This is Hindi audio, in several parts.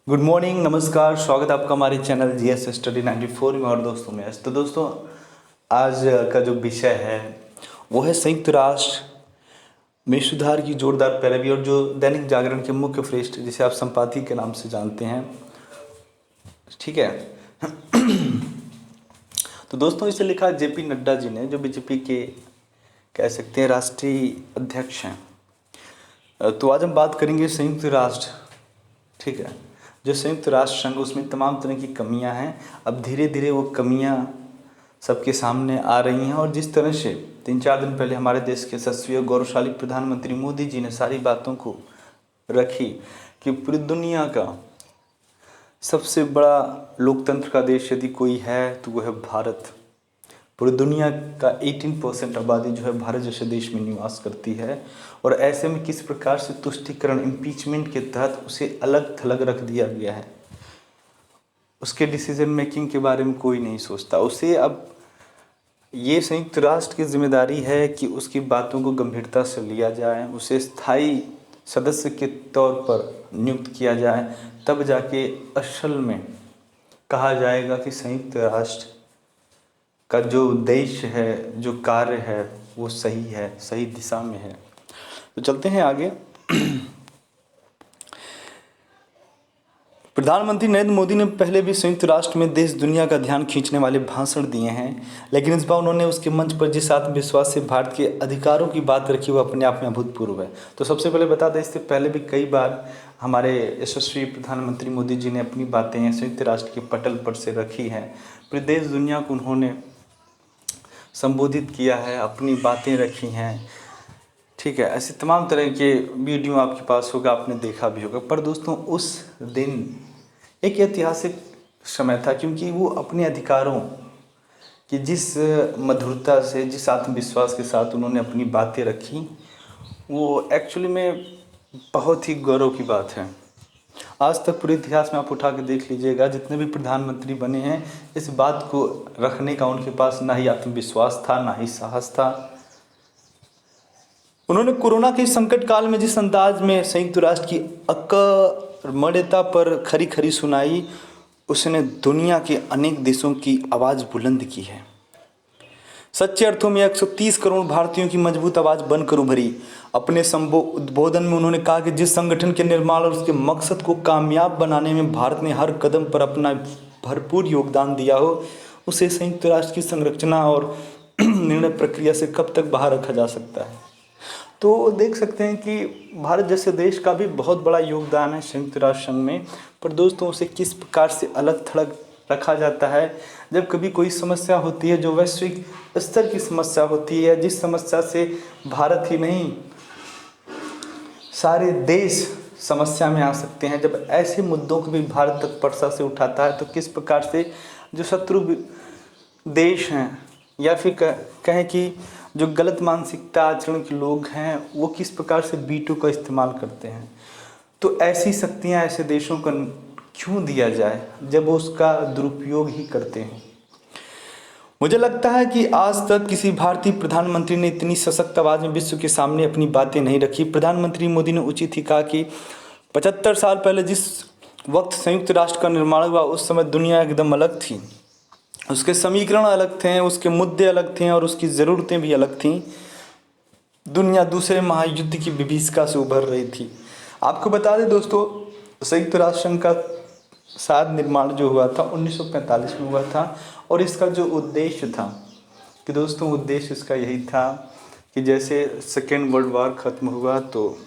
गुड मॉर्निंग, नमस्कार, स्वागत है आपका हमारे चैनल जीएस स्टडी 94 में। और दोस्तों में तो दोस्तों आज का जो विषय है वो है संयुक्त राष्ट्र में सुधार की जोरदार पैरवी, और जो दैनिक जागरण के मुख्य पृष्ठ जिसे आप संपादकीय के नाम से जानते हैं, ठीक है। तो दोस्तों इसे लिखा जेपी नड्डा जी ने, जो बीजेपी के कह सकते हैं राष्ट्रीय अध्यक्ष हैं। तो आज हम बात करेंगे संयुक्त राष्ट्र, ठीक है। जो संयुक्त राष्ट्र संघ, उसमें तमाम तरह की कमियां हैं। अब धीरे धीरे वो कमियां सबके सामने आ रही हैं, और जिस तरह से 3-4 दिन पहले हमारे देश के यशस्वी और गौरवशाली प्रधानमंत्री मोदी जी ने सारी बातों को रखी कि पूरी दुनिया का सबसे बड़ा लोकतंत्र का देश यदि कोई है तो वो है भारत। पूरी दुनिया का 18% आबादी जो है भारत जैसे देश में निवास करती है, और ऐसे में किस प्रकार से तुष्टीकरण इम्पीचमेंट के तहत उसे अलग थलग रख दिया गया है। उसके डिसीजन मेकिंग के बारे में कोई नहीं सोचता। उसे अब ये संयुक्त राष्ट्र की जिम्मेदारी है कि उसकी बातों को गंभीरता से लिया जाए, उसे स्थायी सदस्य के तौर पर नियुक्त किया जाए, तब जाके असल में कहा जाएगा कि संयुक्त राष्ट्र का जो उद्देश्य है, जो कार्य है, वो सही है, सही दिशा में है। तो चलते हैं आगे। प्रधानमंत्री नरेंद्र मोदी ने पहले भी संयुक्त राष्ट्र में देश दुनिया का ध्यान खींचने वाले भाषण दिए हैं, लेकिन इस बार उन्होंने उसके मंच पर जिस आत्मविश्वास से भारत के अधिकारों की बात रखी वो अपने आप में अभूतपूर्व है। तो सबसे पहले बता दें, इससे पहले भी कई बार हमारे यशस्वी प्रधानमंत्री मोदी जी ने अपनी बातें संयुक्त राष्ट्र के पटल पर से रखी हैं। पूरे देश दुनिया को उन्होंने संबोधित किया है, अपनी बातें रखी हैं, ठीक है। ऐसे तमाम तरह के वीडियो आपके पास होगा, आपने देखा भी होगा। पर दोस्तों उस दिन एक ऐतिहासिक समय था, क्योंकि वो अपने अधिकारों की जिस मधुरता से, जिस आत्मविश्वास के साथ उन्होंने अपनी बातें रखी, वो एक्चुअली में बहुत ही गौरव की बात है। आज तक पूरे इतिहास में आप उठा के देख लीजिएगा, जितने भी प्रधानमंत्री बने हैं, इस बात को रखने का उनके पास ना ही आत्मविश्वास था, ना ही साहस था। उन्होंने कोरोना के संकट काल में जिस अंदाज में संयुक्त राष्ट्र की अकर्मण्यता पर खरी खरी सुनाई, उसने दुनिया के अनेक देशों की आवाज़ बुलंद की है। सच्चे अर्थों में 130 करोड़ भारतीयों की मजबूत आवाज़ बनकर उभरी। अपने उद्बोधन में उन्होंने कहा कि जिस संगठन के निर्माण और उसके मकसद को कामयाब बनाने में भारत ने हर कदम पर अपना भरपूर योगदान दिया हो, उसे संयुक्त राष्ट्र की संरचना और निर्णय प्रक्रिया से कब तक बाहर रखा जा सकता है। तो देख सकते हैं कि भारत जैसे देश का भी बहुत बड़ा योगदान है संयुक्त राष्ट्र संघ में। पर दोस्तों उसे किस प्रकार से अलग थलग रखा जाता है। जब कभी कोई समस्या होती है जो वैश्विक स्तर की समस्या होती है, जिस समस्या से भारत ही नहीं सारे देश समस्या में आ सकते हैं, जब ऐसे मुद्दों को भी भारत तत्परता से उठाता है, तो किस प्रकार से जो शत्रु देश हैं, या फिर कहें कि जो गलत मानसिकता आचरण के लोग हैं, वो किस प्रकार से वीटो का इस्तेमाल करते हैं। तो ऐसी शक्तियां ऐसे देशों को क्यों दिया जाए जब वो उसका दुरुपयोग ही करते हैं। मुझे लगता है कि आज तक किसी भारतीय प्रधानमंत्री ने इतनी सशक्त आवाज़ में विश्व के सामने अपनी बातें नहीं रखी। प्रधानमंत्री मोदी ने उचित ही कहा कि 75 साल पहले जिस वक्त संयुक्त राष्ट्र का निर्माण हुआ, उस समय दुनिया एकदम अलग थी। उसके समीकरण अलग थे, उसके मुद्दे अलग थे, और उसकी ज़रूरतें भी अलग थीं। दुनिया दूसरे महायुद्ध की विभीषिका से उभर रही थी। आपको बता दें दोस्तों, संयुक्त राष्ट्र संघ का शायद निर्माण जो हुआ था 1945 में हुआ था, और इसका जो उद्देश्य था कि दोस्तों उद्देश्य इसका यही था कि जैसे सेकेंड वर्ल्ड वॉर ख़त्म हुआ, तो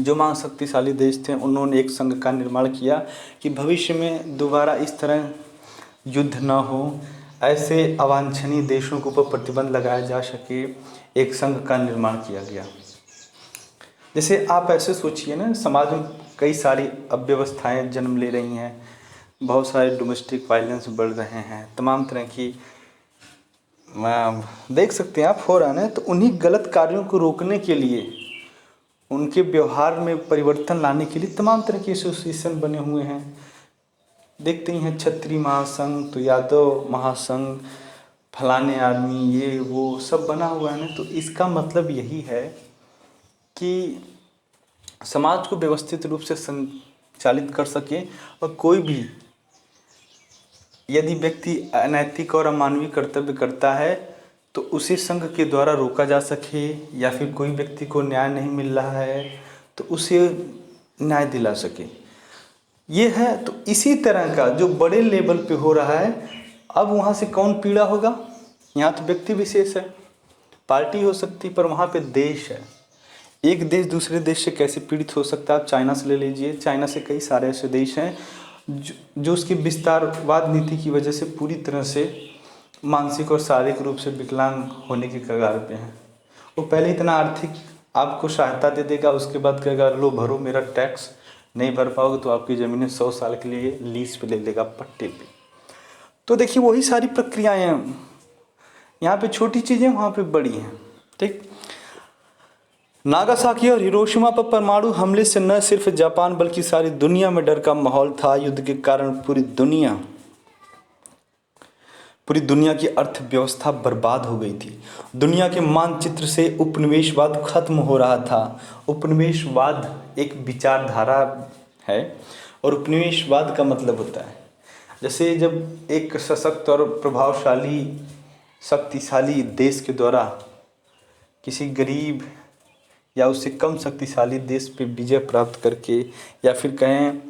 जो महाशक्तिशाली देश थे उन्होंने एक संघ का निर्माण किया कि भविष्य में दोबारा इस तरह युद्ध न हो, ऐसे अवांछनीय देशों के ऊपर प्रतिबंध लगाया जा सके। एक संघ का निर्माण किया गया। जैसे आप ऐसे सोचिए ना, समाज में कई सारी अव्यवस्थाएं जन्म ले रही हैं, बहुत सारे डोमेस्टिक वायलेंस बढ़ रहे हैं, तमाम तरह की देख सकते हैं आप हो रहा है ना। तो उन्हीं गलत कार्यों को रोकने के लिए, उनके व्यवहार में परिवर्तन लाने के लिए तमाम तरह के एसोसिएशन बने हुए हैं। देखते ही हैं क्षत्रिय महासंघ, तो यादव महासंघ, फलाने आदमी, ये वो सब बना हुआ है ना। तो इसका मतलब यही है कि समाज को व्यवस्थित रूप से संचालित कर सके, और कोई भी यदि व्यक्ति अनैतिक और अमानवीय कर्तव्य करता है तो उसे संघ के द्वारा रोका जा सके, या फिर कोई व्यक्ति को न्याय नहीं मिल रहा है तो उसे न्याय दिला सके। ये है। तो इसी तरह का जो बड़े लेवल पे हो रहा है, अब वहाँ से कौन पीड़ा होगा? यहाँ तो व्यक्ति विशेष है, पार्टी हो सकती, पर वहाँ पे देश है। एक देश दूसरे देश से कैसे पीड़ित हो सकता है? आप चाइना से ले लीजिए। चाइना से कई सारे ऐसे देश हैं जो उसकी विस्तारवाद नीति की वजह से पूरी तरह से मानसिक और शारीरिक रूप से विकलांग होने के कगार पे हैं। वो पहले इतना आर्थिक आपको सहायता दे देगा, उसके बाद कहेगा लो भरो मेरा टैक्स, नहीं भर पाओगे तो आपकी ज़मीनें 100 साल के लिए लीज पे ले लेगा, पट्टे पे। तो देखिए वही सारी प्रक्रियाएँ हैं। यहाँ पे छोटी चीज़ें वहाँ पे बड़ी हैं। ठीक। नागासाकी और हिरोशिमा पर परमाणु हमले से न सिर्फ जापान बल्कि सारी दुनिया में डर का माहौल था। युद्ध के कारण पूरी दुनिया की अर्थव्यवस्था बर्बाद हो गई थी। दुनिया के मानचित्र से उपनिवेशवाद खत्म हो रहा था। उपनिवेशवाद एक विचारधारा है और उपनिवेशवाद का मतलब होता है जैसे जब एक सशक्त और प्रभावशाली शक्तिशाली देश के द्वारा किसी गरीब या उससे कम शक्तिशाली देश पे विजय प्राप्त करके, या फिर कहें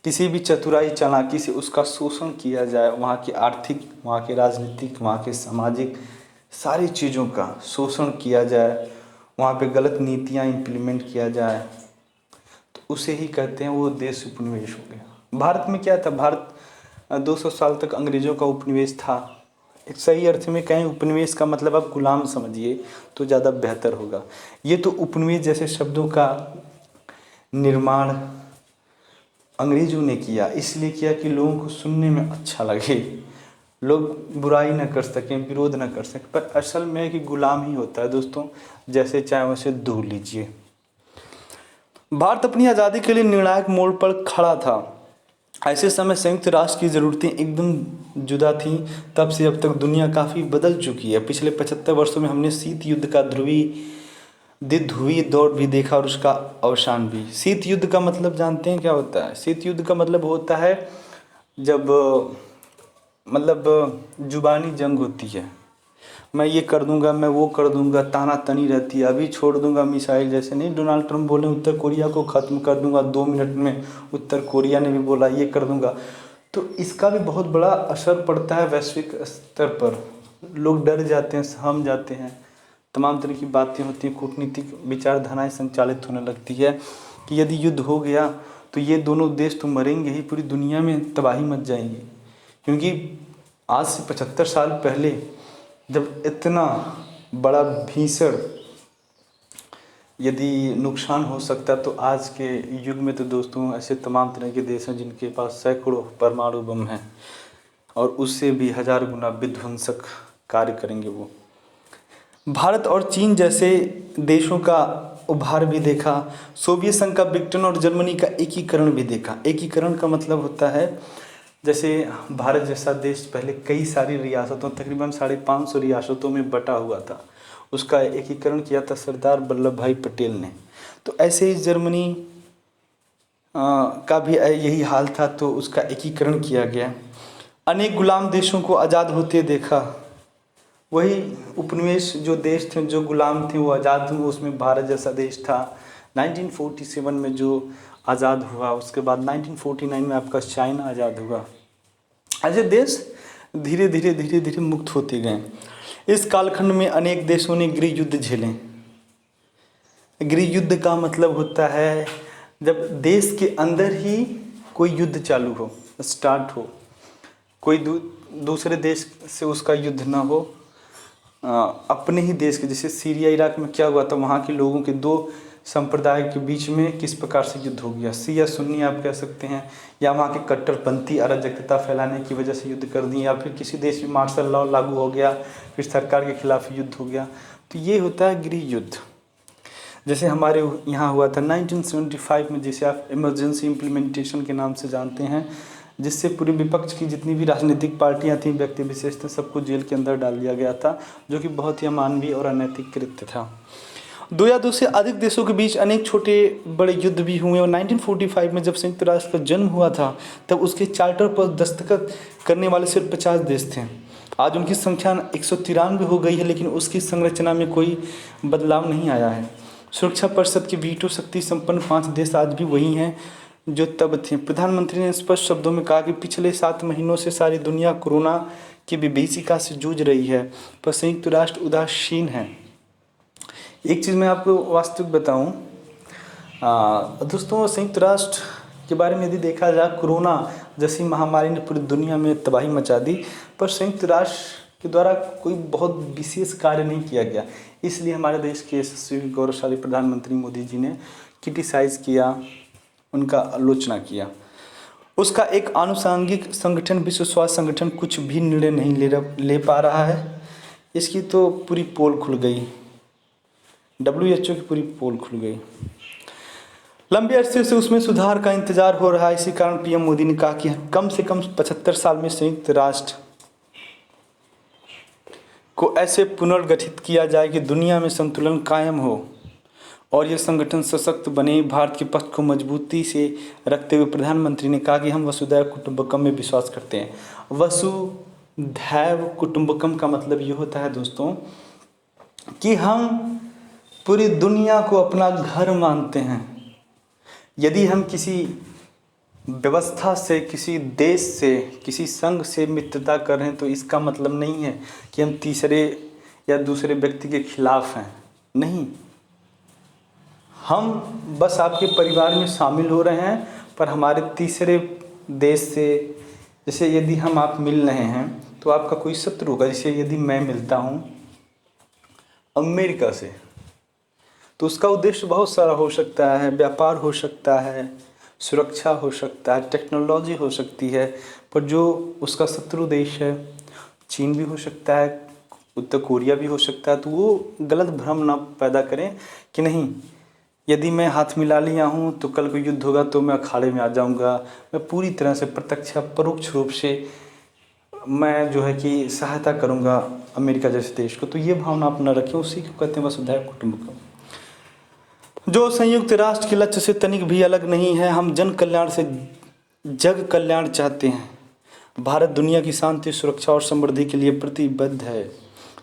किसी भी चतुराई चालाकी से उसका शोषण किया जाए, वहाँ की आर्थिक, वहाँ के राजनीतिक, वहाँ के सामाजिक सारी चीज़ों का शोषण किया जाए, वहाँ पे गलत नीतियाँ इम्प्लीमेंट किया जाए, तो उसे ही कहते हैं वो देश उपनिवेश हो गया। भारत में क्या था? भारत 200 साल तक अंग्रेज़ों का उपनिवेश था। एक सही अर्थ में कहें उपनिवेश का मतलब आप गुलाम समझिए तो ज़्यादा बेहतर होगा। ये तो उपनिवेश जैसे शब्दों का निर्माण अंग्रेज़ों ने किया, इसलिए किया कि लोगों को सुनने में अच्छा लगे, लोग बुराई ना कर सकें, विरोध ना कर सकें। पर असल में है कि गुलाम ही होता है दोस्तों, जैसे चाहे वैसे दो लीजिए। भारत अपनी आज़ादी के लिए निर्णायक मोड़ पर खड़ा था। ऐसे समय संयुक्त राष्ट्र की ज़रूरतें एकदम जुदा थीं। तब से अब तक दुनिया काफ़ी बदल चुकी है। पिछले 75 वर्षों में हमने शीत युद्ध का ध्रुवीय दौर भी देखा और उसका अवसान भी। शीत युद्ध का मतलब जानते हैं क्या होता है? शीत युद्ध का मतलब होता है जब जुबानी जंग होती है, मैं ये कर दूंगा, मैं वो कर दूंगा, ताना तनी रहती है। अभी छोड़ दूंगा मिसाइल, जैसे नहीं डोनाल्ड ट्रंप बोले उत्तर कोरिया को ख़त्म कर दूंगा 2 मिनट में, उत्तर कोरिया ने भी बोला ये कर दूंगा। तो इसका भी बहुत बड़ा असर पड़ता है वैश्विक स्तर पर। लोग डर जाते हैं, सहम जाते हैं, तमाम तरह की बातें होती हैं, कूटनीतिक विचारधाराएँ संचालित होने लगती है कि यदि युद्ध हो गया तो ये दोनों देश तो मरेंगे ही, पूरी दुनिया में तबाही मच जाएंगी। क्योंकि आज से 75 साल पहले जब इतना बड़ा भीषण यदि नुकसान हो सकता तो आज के युग में तो दोस्तों ऐसे तमाम तरह के देश हैं जिनके पास सैकड़ों परमाणु बम हैं और उससे भी 1000 गुना विध्वंसक कार्य करेंगे वो। भारत और चीन जैसे देशों का उभार भी देखा। सोवियत संघ का विघटन और जर्मनी का एकीकरण भी देखा। एकीकरण का मतलब होता है जैसे भारत जैसा देश पहले कई सारी रियासतों, तकरीबन 550 रियासतों में बटा हुआ था, उसका एकीकरण किया था सरदार वल्लभ भाई पटेल ने। तो ऐसे ही जर्मनी का भी यही हाल था, तो उसका एकीकरण किया गया। अनेक गुलाम देशों को आज़ाद होते देखा। वही उपनिवेश जो देश थे, जो गुलाम थे वो आज़ाद हुए, उसमें भारत जैसा देश था। 1947 में जो आज़ाद हुआ, उसके बाद 1949 में आपका चाइना आज़ाद हुआ। ऐसे देश धीरे धीरे मुक्त होते गए। इस कालखंड में अनेक देशों ने गृह युद्ध झेले। गृह युद्ध का मतलब होता है जब देश के अंदर ही कोई युद्ध चालू हो, स्टार्ट हो, कोई दूसरे देश से उसका युद्ध ना हो, अपने ही देश के। जैसे सीरिया इराक में क्या हुआ था, वहाँ के लोगों के 2 संप्रदाय के बीच में किस प्रकार से युद्ध हो गया, शिया सुन्नी आप कह सकते हैं, या वहाँ के कट्टरपंथी अराजकता फैलाने की वजह से युद्ध कर दी, या फिर किसी देश में मार्शल लॉ लागू हो गया, फिर सरकार के खिलाफ युद्ध हो गया। तो ये होता है गृह युद्ध। जैसे हमारे यहाँ हुआ था 1975 में, जिसे आप इमरजेंसी इम्प्लीमेंटेशन के नाम से जानते हैं, जिससे पूरे विपक्ष की जितनी भी राजनीतिक पार्टियां थीं, व्यक्ति विशेष थे, सबको जेल के अंदर डाल दिया गया था, जो कि बहुत ही अमानवीय और अनैतिक कृत्य था। दो या दो से अधिक देशों के बीच अनेक छोटे बड़े युद्ध भी हुए और 1945 में जब संयुक्त राष्ट्र का जन्म हुआ था तब उसके चार्टर पर दस्तखत करने वाले सिर्फ 50 देश थे। आज उनकी संख्या 193 हो गई है, लेकिन उसकी संरचना में कोई बदलाव नहीं आया है। सुरक्षा परिषद की वीटो शक्ति संपन्न 5 देश आज भी वही हैं जो तब थे। प्रधानमंत्री ने स्पष्ट शब्दों में कहा कि पिछले 7 महीनों से सारी दुनिया कोरोना की विभीषिका से जूझ रही है, पर संयुक्त राष्ट्र उदासीन है। एक चीज़ मैं आपको वास्तविक बताऊं, दोस्तों, संयुक्त राष्ट्र के बारे में यदि देखा जाए, कोरोना जैसी महामारी ने पूरी दुनिया में तबाही मचा दी, पर संयुक्त राष्ट्र के द्वारा कोई बहुत विशेष कार्य नहीं किया गया। इसलिए हमारे देश के यशस्वी गौरवशाली प्रधानमंत्री मोदी जी ने क्रिटिसाइज़ किया, उनका आलोचना किया। उसका एक आनुषंगिक संगठन, विश्व स्वास्थ्य संगठन, कुछ भी निर्णय नहीं ले पा रहा है। इसकी तो पूरी पोल खुल गई, WHO की पूरी पोल खुल गई। लंबे अरसे से उसमें सुधार का इंतजार हो रहा है। इसी कारण PM मोदी ने कहा कि कम से कम 75 साल में संयुक्त राष्ट्र को ऐसे पुनर्गठित किया जाए कि दुनिया में संतुलन कायम हो और यह संगठन सशक्त बने। भारत के पक्ष को मजबूती से रखते हुए प्रधानमंत्री ने कहा कि हम वसुधैव कुटुंबकम में विश्वास करते हैं। वसुधैव कुटुंबकम का मतलब ये होता है दोस्तों कि हम पूरी दुनिया को अपना घर मानते हैं। यदि हम किसी व्यवस्था से, किसी देश से, किसी संघ से मित्रता कर रहे हैं तो इसका मतलब नहीं है कि हम तीसरे या दूसरे व्यक्ति के खिलाफ हैं। नहीं, हम बस आपके परिवार में शामिल हो रहे हैं, पर हमारे तीसरे देश से, जैसे यदि हम आप मिल रहे हैं तो आपका कोई शत्रु होगा। जैसे यदि मैं मिलता हूँ अमेरिका से तो उसका उद्देश्य बहुत सारा हो सकता है, व्यापार हो सकता है, सुरक्षा हो सकता है, टेक्नोलॉजी हो सकती है, पर जो उसका शत्रु देश है, चीन भी हो सकता है, उत्तर कोरिया भी हो सकता है, तो वो गलत भ्रम ना पैदा करें कि नहीं, यदि मैं हाथ मिला लिया हूँ तो कल को युद्ध होगा तो मैं अखाड़े में आ जाऊँगा, मैं पूरी तरह से प्रत्यक्ष परोक्ष रूप से मैं जो है कि सहायता करूँगा अमेरिका जैसे देश को। तो ये भावना आप न रखें, उसी को कहते हैं वसुधैव कुटुंबकम, जो संयुक्त राष्ट्र के लक्ष्य से तनिक भी अलग नहीं है। हम जन कल्याण से जग कल्याण चाहते हैं। भारत दुनिया की शांति, सुरक्षा और समृद्धि के लिए प्रतिबद्ध है।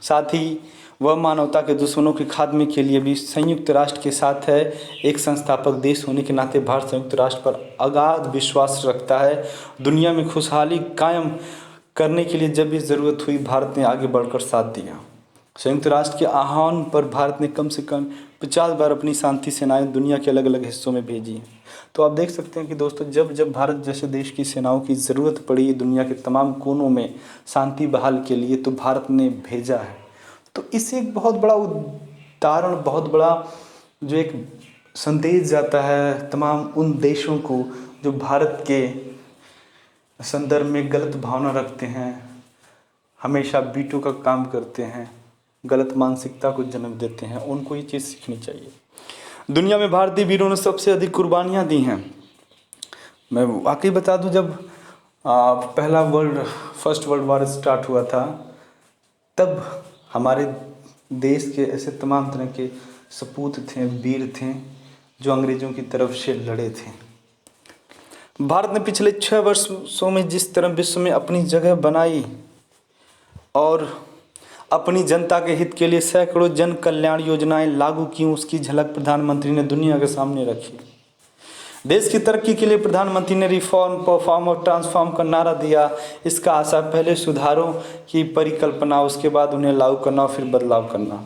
साथ ही वह मानवता के दुश्मनों के खात्मे के लिए भी संयुक्त राष्ट्र के साथ है। एक संस्थापक देश होने के नाते भारत संयुक्त राष्ट्र पर अगाध विश्वास रखता है। दुनिया में खुशहाली कायम करने के लिए जब भी ज़रूरत हुई, भारत ने आगे बढ़कर साथ दिया। संयुक्त राष्ट्र के आह्वान पर भारत ने कम से कम 50 बार अपनी शांति सेनाएं दुनिया के अलग अलग हिस्सों में भेजी हैं। तो आप देख सकते हैं कि दोस्तों, जब जब भारत जैसे देश की सेनाओं की ज़रूरत पड़ी दुनिया के तमाम कोनों में शांति बहाल के लिए, तो भारत ने भेजा है। तो इससे एक बहुत बड़ा उदाहरण, बहुत बड़ा जो एक संदेश जाता है तमाम उन देशों को जो भारत के संदर्भ में गलत भावना रखते हैं, हमेशा वीटो का काम करते हैं, गलत मानसिकता को जन्म देते हैं। उनको ये चीज़ सीखनी चाहिए। दुनिया में भारतीय वीरों ने सबसे अधिक कुर्बानियाँ दी हैं। मैं वाकई बता दूं, जब फर्स्ट वर्ल्ड वार स्टार्ट हुआ था, तब हमारे देश के ऐसे तमाम तरह के सपूत थे, वीर थे, जो अंग्रेज़ों की तरफ से लड़े थे। भारत ने पिछले 6 वर्षों में जिस तरह विश्व में अपनी जगह बनाई और अपनी जनता के हित के लिए सैकड़ों जन कल्याण योजनाएं लागू की, उसकी झलक प्रधानमंत्री ने दुनिया के सामने रखी। देश की तरक्की के लिए प्रधानमंत्री ने रिफॉर्म, परफॉर्म और ट्रांसफॉर्म का नारा दिया। इसका आशा पहले सुधारों की परिकल्पना, उसके बाद उन्हें लागू करना और फिर बदलाव करना।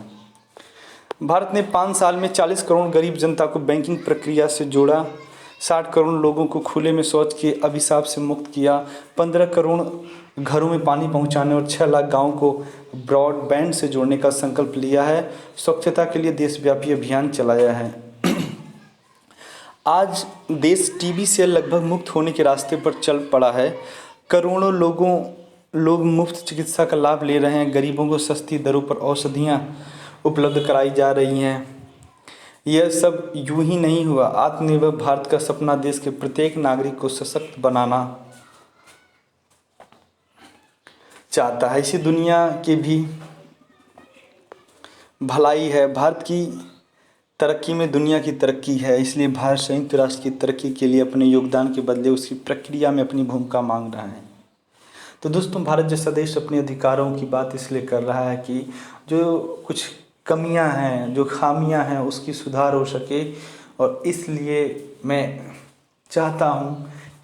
भारत ने 5 साल में 40 करोड़ गरीब जनता को बैंकिंग प्रक्रिया से जोड़ा, 60 करोड़ लोगों को खुले में शौच के अभिशाप से मुक्त किया, 15 करोड़ घरों में पानी पहुंचाने और 6 लाख गाँव को ब्रॉडबैंड से जोड़ने का संकल्प लिया है। स्वच्छता के लिए देशव्यापी अभियान चलाया है। आज देश टीबी से लगभग मुक्त होने के रास्ते पर चल पड़ा है। करोड़ों लोग मुफ्त चिकित्सा का लाभ ले रहे हैं। गरीबों को सस्ती दरों पर औषधियाँ उपलब्ध कराई जा रही हैं। यह सब यूं ही नहीं हुआ। आत्मनिर्भर भारत का सपना देश के प्रत्येक नागरिक को सशक्त बनाना चाहता है। इसी दुनिया की भी भलाई है। भारत की तरक्की में दुनिया की तरक्की है, इसलिए भारत संयुक्त राष्ट्र की तरक्की के लिए अपने योगदान के बदले उसकी प्रक्रिया में अपनी भूमिका मांग रहा है। तो दोस्तों, भारत जैसा देश अपने अधिकारों की बात इसलिए कर रहा है कि जो कुछ कमियां हैं, जो खामियां हैं, उसकी सुधार हो सके। और इसलिए मैं चाहता हूं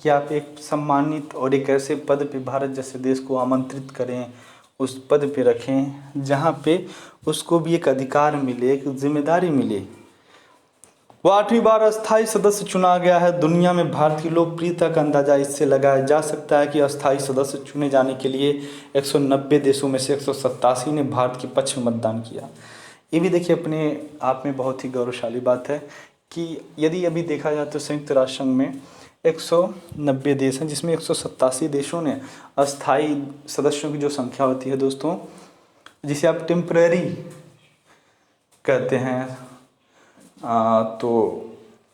कि आप एक सम्मानित और एक ऐसे पद पे भारत जैसे देश को आमंत्रित करें, उस पद पे रखें जहां पे उसको भी एक अधिकार मिले, एक जिम्मेदारी मिले। वो 8वीं बार अस्थायी सदस्य चुना गया है। दुनिया में भारत की लोकप्रियता का अंदाजा इससे लगाया जा सकता है कि अस्थायी सदस्य चुने जाने के लिए 190 देशों में से 187 ने भारत के पक्ष में मतदान किया। ये भी देखिए अपने आप में बहुत ही गौरवशाली बात है कि यदि अभी देखा जाए तो संयुक्त राष्ट्र संघ में 190 देश हैं, जिसमें 187 देशों ने अस्थायी सदस्यों की जो संख्या होती है दोस्तों, जिसे आप टेम्पररी कहते हैं, तो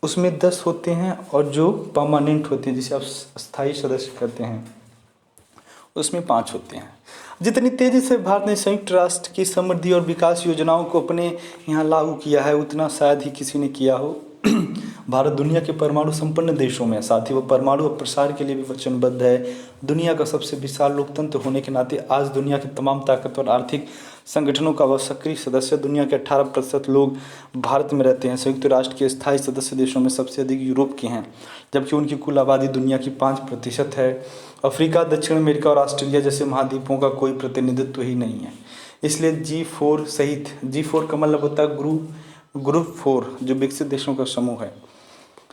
उसमें 10 होते हैं, और जो परमानेंट होते हैं जिसे आप स्थायी सदस्य कहते हैं उसमें 5 होते हैं। जितनी तेज़ी से भारत ने संयुक्त राष्ट्र की समृद्धि और विकास योजनाओं को अपने यहाँ लागू किया है, उतना शायद ही किसी ने किया हो। भारत दुनिया के परमाणु संपन्न देशों में, साथ ही वो परमाणु प्रसार के लिए भी वचनबद्ध है। दुनिया का सबसे विशाल लोकतंत्र होने के नाते आज दुनिया के तमाम ताकतवर आर्थिक संगठनों का वह सक्रिय सदस्य। दुनिया के 18% लोग भारत में रहते हैं। संयुक्त राष्ट्र के स्थायी सदस्य देशों में सबसे अधिक यूरोप के हैं, जबकि उनकी कुल आबादी दुनिया की 5% है। अफ्रीका, दक्षिण अमेरिका और ऑस्ट्रेलिया जैसे महाद्वीपों का कोई प्रतिनिधित्व ही नहीं है। इसलिए G4 सहित, G4 का मतलब होता है ग्रुप 4, जो विकसित देशों का समूह है,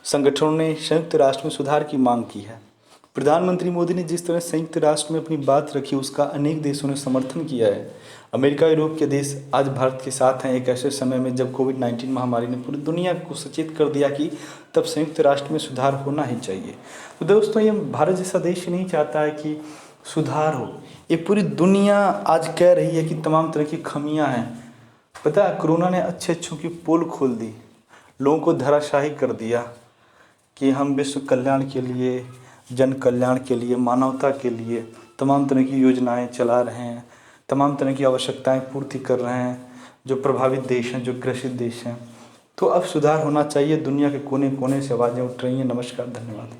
संगठनों ने संयुक्त राष्ट्र में सुधार की मांग की है। प्रधानमंत्री मोदी ने जिस तरह संयुक्त राष्ट्र में अपनी बात रखी, उसका अनेक देशों ने समर्थन किया है। अमेरिका, यूरोप के देश आज भारत के साथ हैं, एक ऐसे समय में जब कोविड-19 महामारी ने पूरी दुनिया को सचेत कर दिया कि तब संयुक्त राष्ट्र में सुधार होना ही चाहिए। तो दोस्तों, ये भारत जैसा देश नहीं चाहता है कि सुधार हो, ये पूरी दुनिया आज कह रही है कि तमाम तरह की खामियाँ हैं। पता है, कोरोना ने अच्छे अच्छों की पोल खोल दी, लोगों को धराशायी कर दिया कि हम विश्व कल्याण के लिए, जन कल्याण के लिए, मानवता के लिए तमाम तरह की योजनाएं चला रहे हैं, तमाम तरह की आवश्यकताएं पूर्ति कर रहे हैं जो प्रभावित देश हैं, जो ग्रसित देश हैं। तो अब सुधार होना चाहिए। दुनिया के कोने कोने से आवाज़ें उठ रही हैं। नमस्कार, धन्यवाद।